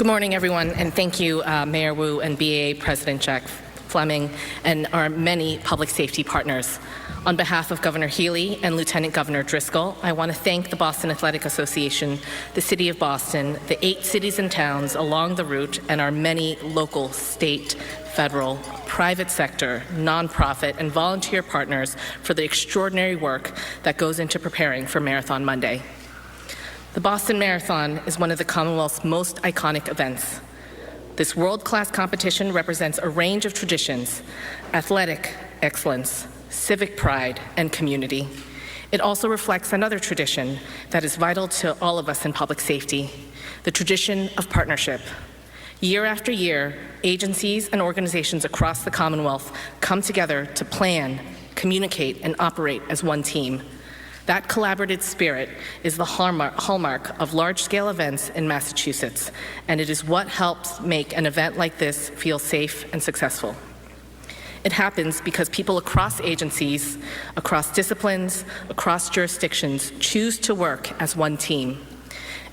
Good morning, everyone, and thank you, Mayor Wu and BAA President Jack Fleming and our many public safety partners. On behalf of Governor Healy and Lieutenant Governor Driscoll, I want to thank the Boston Athletic Association, the City of Boston, the 8 cities and towns along the route, and our many local, state, federal, private sector, nonprofit, and volunteer partners for the extraordinary work that goes into preparing for Marathon Monday. The Boston Marathon is one of the Commonwealth's most iconic events. This world-class competition represents a range of traditions, athletic excellence, civic pride, and community. It also reflects another tradition that is vital to all of us in public safety, the tradition of partnership. Year after year, agencies and organizations across the Commonwealth come together to plan, communicate, and operate as one team. That collaborative spirit is the hallmark of large-scale events in Massachusetts, and it is what helps make an event like this feel safe and successful. It happens because people across agencies, across disciplines, across jurisdictions choose to work as one team.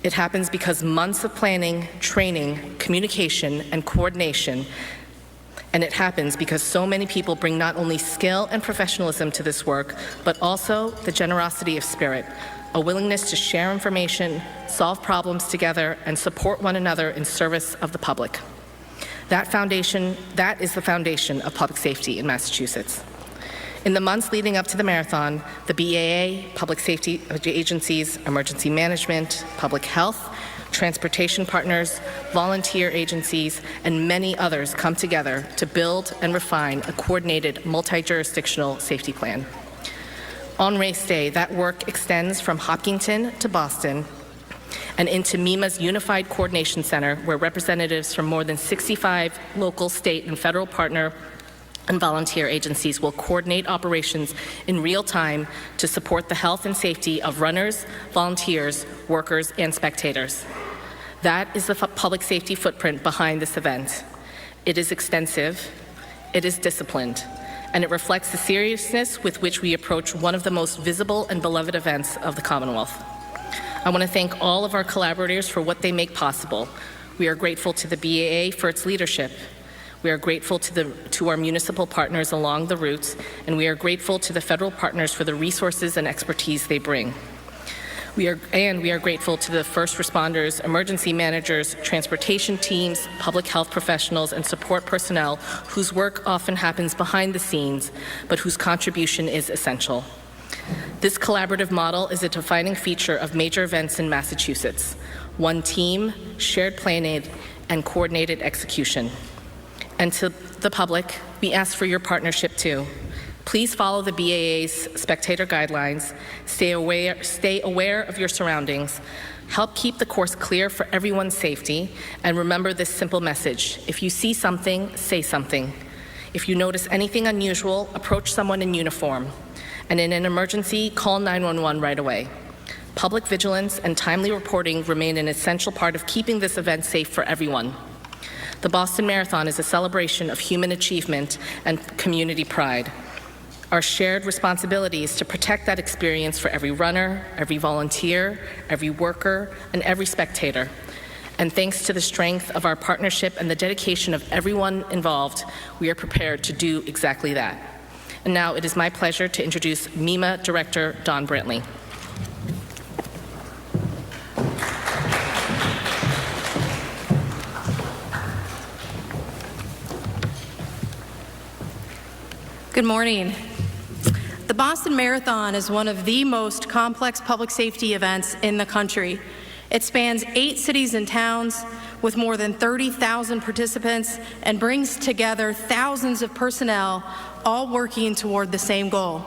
It happens because months of planning, training, communication, and coordination. And it happens because so many people bring not only skill and professionalism to this work, but also the generosity of spirit, a willingness to share information, solve problems together, and support one another in service of the public. That is the foundation of public safety in Massachusetts. In the months leading up to the marathon, the BAA, public safety agencies, emergency management, public health, transportation partners, volunteer agencies, and many others come together to build and refine a coordinated multi-jurisdictional safety plan. On race day, that work extends from Hopkinton to Boston and into MEMA's Unified Coordination Center, where representatives from more than 65 local, state, and federal partner and volunteer agencies will coordinate operations in real time to support the health and safety of runners, volunteers, workers, and spectators. That is the public safety footprint behind this event. It is extensive, it is disciplined, and it reflects the seriousness with which we approach one of the most visible and beloved events of the Commonwealth. I want to thank all of our collaborators for what they make possible. We are grateful to the BAA for its leadership. We are grateful to our municipal partners along the routes, and we are grateful to the federal partners for the resources and expertise they bring. We are grateful to the first responders, emergency managers, transportation teams, public health professionals, and support personnel whose work often happens behind the scenes, but whose contribution is essential. This collaborative model is a defining feature of major events in Massachusetts: one team, shared planning, and coordinated execution. And to the public, we ask for your partnership too. Please follow the BAA's spectator guidelines, stay aware of your surroundings, help keep the course clear for everyone's safety, and remember this simple message: if you see something, say something. If you notice anything unusual, approach someone in uniform. And in an emergency, call 911 right away. Public vigilance and timely reporting remain an essential part of keeping this event safe for everyone. The Boston Marathon is a celebration of human achievement and community pride. Our shared responsibility is to protect that experience for every runner, every volunteer, every worker, and every spectator. And thanks to the strength of our partnership and the dedication of everyone involved, we are prepared to do exactly that. And now it is my pleasure to introduce MEMA Director Don Brantley. Good morning. The Boston Marathon is one of the most complex public safety events in the country. It spans 8 cities and towns with more than 30,000 participants and brings together thousands of personnel, all working toward the same goal.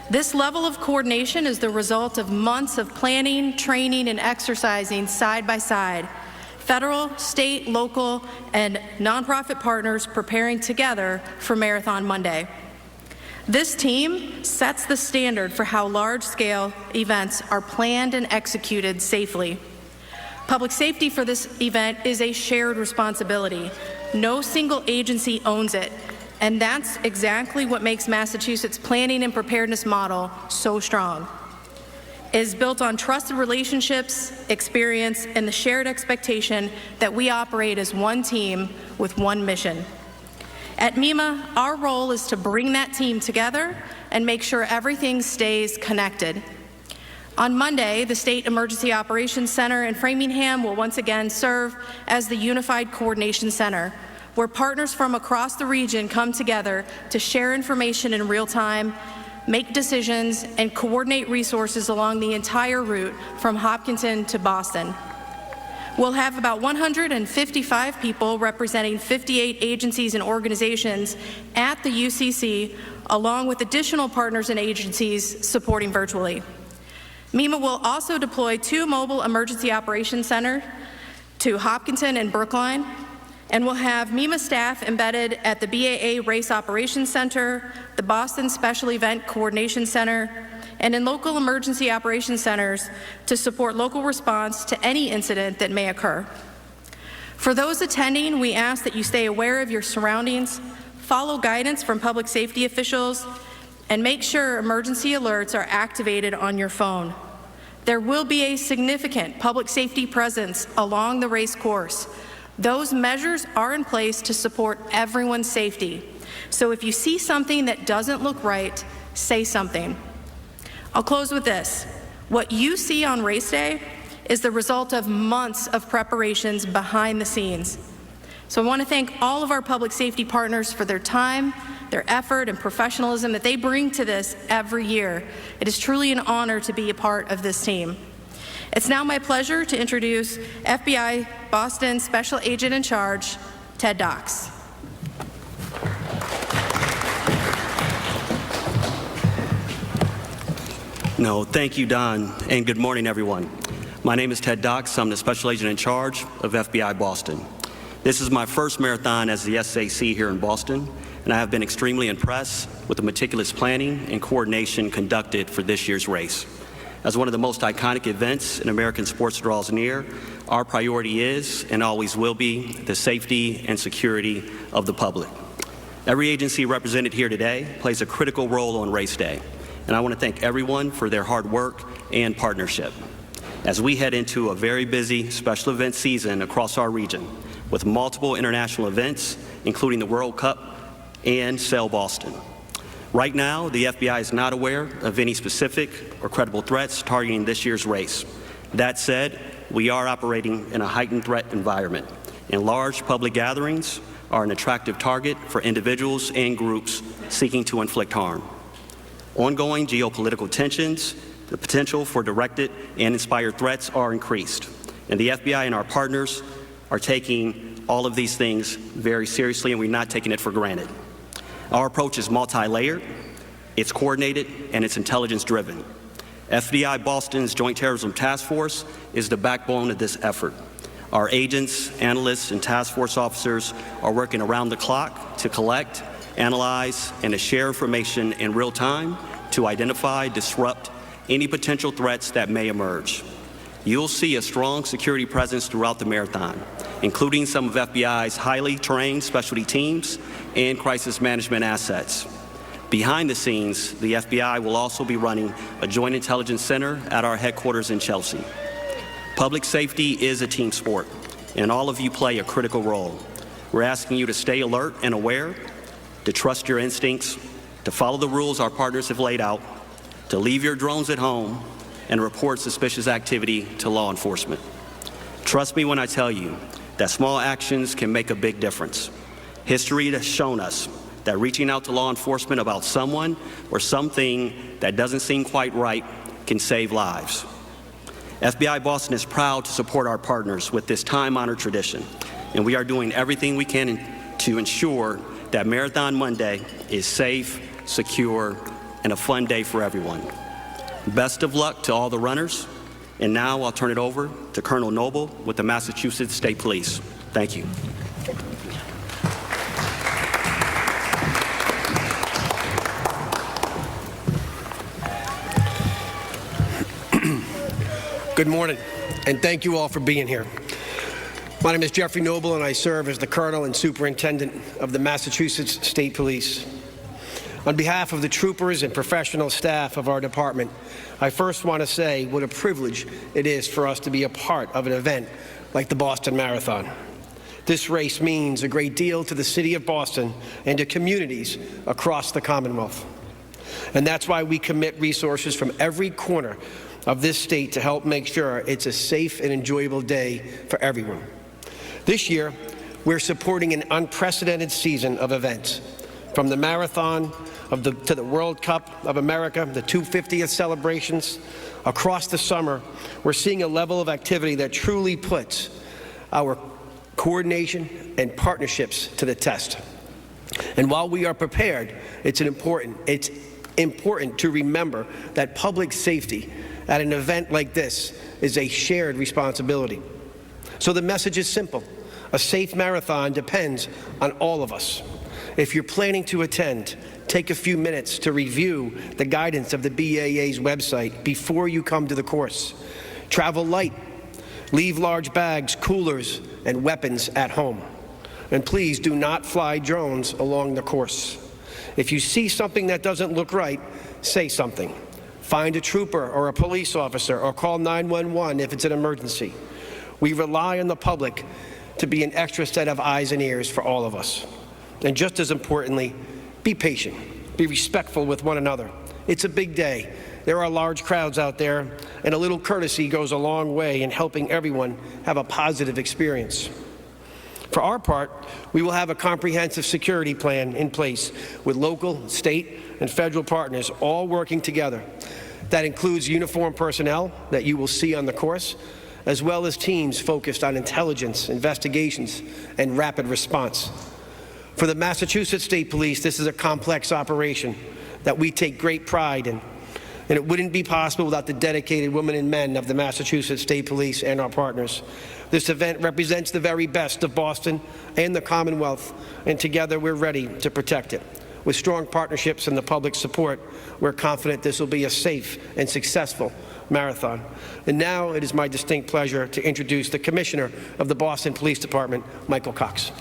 This level of coordination is the result of months of planning, training, and exercising side by side. Federal, state, local, and nonprofit partners preparing together for Marathon Monday. This team sets the standard for how large-scale events are planned and executed safely. Public safety for this event is a shared responsibility. No single agency owns it, and that's exactly what makes Massachusetts' planning and preparedness model so strong. is built on trusted relationships, experience, and the shared expectation that we operate as one team with one mission. At MEMA, our role is to bring that team together and make sure everything stays connected. On Monday, the State Emergency Operations Center in Framingham will once again serve as the Unified Coordination Center, where partners from across the region come together to share information in real time, make decisions, and coordinate resources along the entire route from Hopkinton to Boston. We'll have about 155 people representing 58 agencies and organizations at the UCC, along with additional partners and agencies supporting virtually. MEMA will also deploy 2 mobile emergency operations centers to Hopkinton and Brookline, and we'll have MEMA staff embedded at the BAA Race Operations Center, the Boston Special Event Coordination Center, and in local emergency operations centers to support local response to any incident that may occur. For those attending, we ask that you stay aware of your surroundings, follow guidance from public safety officials, and make sure emergency alerts are activated on your phone. There will be a significant public safety presence along the race course. Those measures are in place to support everyone's safety. So if you see something that doesn't look right, say something. I'll close with this. What you see on race day is the result of months of preparations behind the scenes. So I want to thank all of our public safety partners for their time, their effort, and professionalism that they bring to this every year. It is truly an honor to be a part of this team. It's now my pleasure to introduce FBI Boston Special Agent in Charge, Ted Dox. No, thank you, Don, and good morning, everyone. My name is Ted Dox. I'm the Special Agent in Charge of FBI Boston. This is my first marathon as the SAC here in Boston, and I have been extremely impressed with the meticulous planning and coordination conducted for this year's race. As one of the most iconic events in American sports draws near, our priority is, and always will be, the safety and security of the public. Every agency represented here today plays a critical role on race day, and I want to thank everyone for their hard work and partnership. As we head into a very busy special event season across our region, with multiple international events, including the World Cup and Sail Boston. Right now, the FBI is not aware of any specific or credible threats targeting this year's race. That said, we are operating in a heightened threat environment, and large public gatherings are an attractive target for individuals and groups seeking to inflict harm. Ongoing geopolitical tensions, the potential for directed and inspired threats are increased, and the FBI and our partners are taking all of these things very seriously, and we're not taking it for granted. Our approach is multi-layered, it's coordinated, and it's intelligence-driven. FBI Boston's Joint Terrorism Task Force is the backbone of this effort. Our agents, analysts, and task force officers are working around the clock to collect, analyze, and to share information in real time to identify, disrupt any potential threats that may emerge. You'll see a strong security presence throughout the marathon, including some of FBI's highly trained specialty teams and crisis management assets. Behind the scenes, the FBI will also be running a joint intelligence center at our headquarters in Chelsea. Public safety is a team sport, and all of you play a critical role. We're asking you to stay alert and aware, to trust your instincts, to follow the rules our partners have laid out, to leave your drones at home, and report suspicious activity to law enforcement. Trust me when I tell you that small actions can make a big difference. History has shown us that reaching out to law enforcement about someone or something that doesn't seem quite right can save lives. FBI Boston is proud to support our partners with this time-honored tradition, and we are doing everything we can to ensure that Marathon Monday is safe, secure, and a fun day for everyone. Best of luck to all the runners, and now I'll turn it over to Colonel Noble with the Massachusetts State Police. Thank you. Good morning, and thank you all for being here. My name is Jeffrey Noble, and I serve as the Colonel and Superintendent of the Massachusetts State Police. On behalf of the troopers and professional staff of our department, I first want to say what a privilege it is for us to be a part of an event like the Boston Marathon. This race means a great deal to the city of Boston and to communities across the Commonwealth. And that's why we commit resources from every corner of this state to help make sure it's a safe and enjoyable day for everyone. This year, we're supporting an unprecedented season of events, from the marathon to the World Cup of America, the 250th celebrations. Across the summer, we're seeing a level of activity that truly puts our coordination and partnerships to the test. And while we are prepared, it's important to remember that public safety at an event like this is a shared responsibility. So the message is simple. A safe marathon depends on all of us. If you're planning to attend, take a few minutes to review the guidance of the BAA's website before you come to the course. Travel light. Leave large bags, coolers, and weapons at home. And please do not fly drones along the course. If you see something that doesn't look right, say something. Find a trooper or a police officer or call 911 if it's an emergency. We rely on the public to be an extra set of eyes and ears for all of us. And just as importantly, be patient. Be respectful with one another. It's a big day. There are large crowds out there, and a little courtesy goes a long way in helping everyone have a positive experience. For our part, we will have a comprehensive security plan in place with local, state, and federal partners all working together. That includes uniformed personnel that you will see on the course, as well as teams focused on intelligence, investigations, and rapid response. For the Massachusetts State Police, this is a complex operation that we take great pride in. And it wouldn't be possible without the dedicated women and men of the Massachusetts State Police and our partners. This event represents the very best of Boston and the Commonwealth, and together we're ready to protect it. With strong partnerships and the public support, we're confident this will be a safe and successful marathon. And now it is my distinct pleasure to introduce the Commissioner of the Boston Police Department, Michael Cox.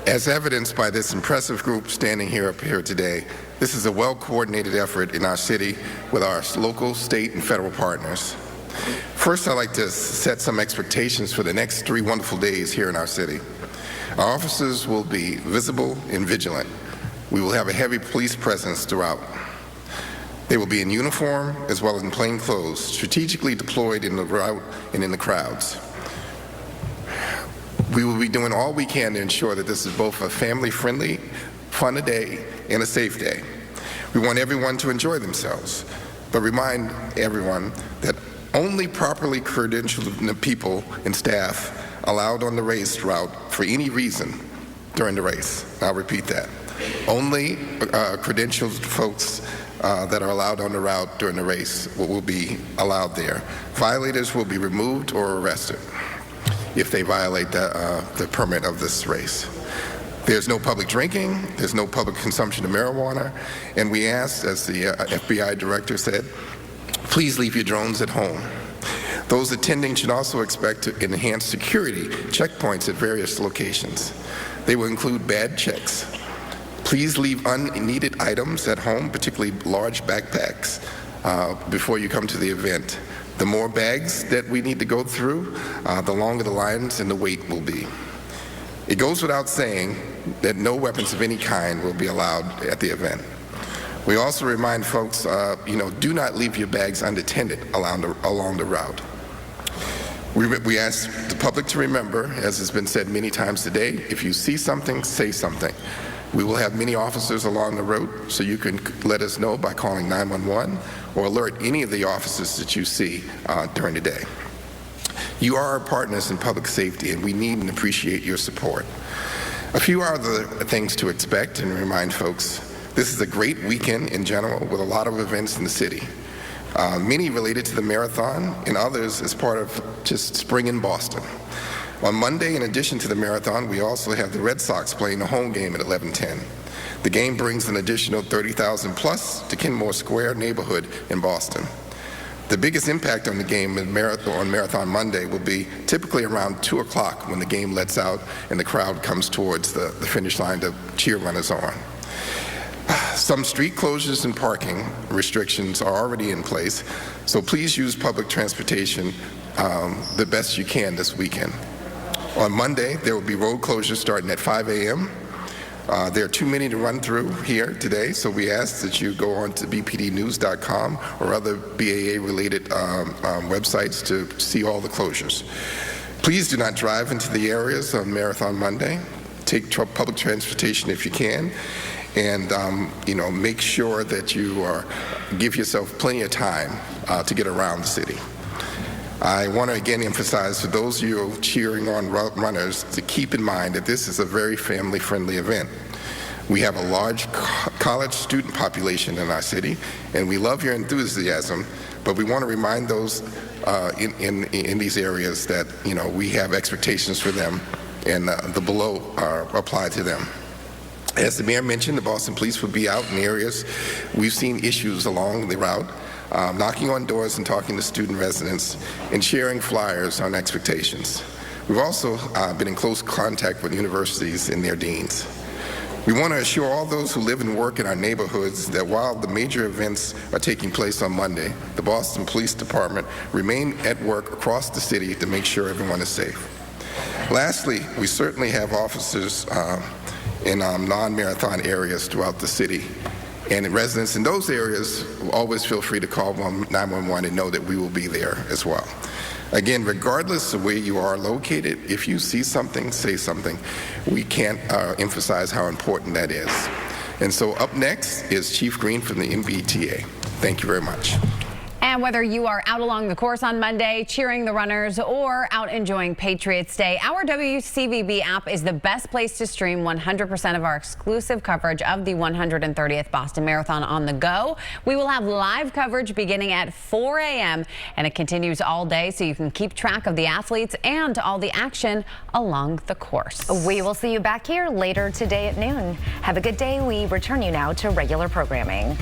As evidenced by this impressive group standing up here today, this is a well-coordinated effort in our city with our local, state, and federal partners. First, I'd like to set some expectations for the next 3 wonderful days here in our city. Our officers will be visible and vigilant. We will have a heavy police presence throughout. They will be in uniform as well as in plain clothes, strategically deployed in the route and in the crowds. We will be doing all we can to ensure that this is both a family-friendly, fun day and a safe day. We want everyone to enjoy themselves, but remind everyone that only properly credentialed people and staff allowed on the race route for any reason during the race. I'll repeat that. Only credentialed folks that are allowed on the route during the race will be allowed there. Violators will be removed or arrested if they violate the permit of this race. There's no public drinking, there's no public consumption of marijuana, and we ask, as the FBI director said, please leave your drones at home. Those attending should also expect to enhance security checkpoints at various locations. They will include bad checks. Please leave unneeded items at home, particularly large backpacks, before you come to the event. The more bags that we need to go through, the longer the lines and the wait will be. It goes without saying that no weapons of any kind will be allowed at the event. We also remind folks, do not leave your bags unattended along the route. We ask the public to remember, as has been said many times today, if you see something, say something. We will have many officers along the road, so you can let us know by calling 911 or alert any of the officers that you see during the day. You are our partners in public safety, and we need and appreciate your support. A few other things to expect and remind folks. This is a great weekend in general with a lot of events in the city. Many related to the marathon and others as part of just spring in Boston. On Monday, in addition to the marathon, we also have the Red Sox playing a home game at 11:10. The game brings an additional 30,000 plus to Kenmore Square neighborhood in Boston. The biggest impact on the game on Marathon Monday will be typically around 2 o'clock when the game lets out and the crowd comes towards the finish line to cheer runners on. Some street closures and parking restrictions are already in place, so please use public transportation the best you can this weekend. On Monday, there will be road closures starting at 5 a.m. There are too many to run through here today, so we ask that you go on to bpdnews.com or other BAA-related websites to see all the closures. Please do not drive into the areas on Marathon Monday. Take public transportation if you can, and make sure that you give yourself plenty of time to get around the city. I want to again emphasize for those of you cheering on runners to keep in mind that this is a very family-friendly event. We have a large college student population in our city, and we love your enthusiasm, but we want to remind those in these areas that we have expectations for them, and the below apply to them. As the mayor mentioned, the Boston Police will be out in areas we've seen issues along the route, knocking on doors and talking to student residents and sharing flyers on expectations. We've also been in close contact with universities and their deans. We want to assure all those who live and work in our neighborhoods that while the major events are taking place on Monday, the Boston Police Department remain at work across the city to make sure everyone is safe. Lastly, we certainly have officers in non-marathon areas throughout the city. And residents in those areas will always feel free to call 911 and know that we will be there as well. Again, regardless of where you are located, if you see something, say something. We can't emphasize how important that is. And so up next is Chief Green from the MBTA. Thank you very much. And whether you are out along the course on Monday, cheering the runners, or out enjoying Patriots Day, our WCVB app is the best place to stream 100% of our exclusive coverage of the 130th Boston Marathon on the go. We will have live coverage beginning at 4 a.m. and it continues all day, so you can keep track of the athletes and all the action along the course. We will see you back here later today at noon. Have a good day. We return you now to regular programming.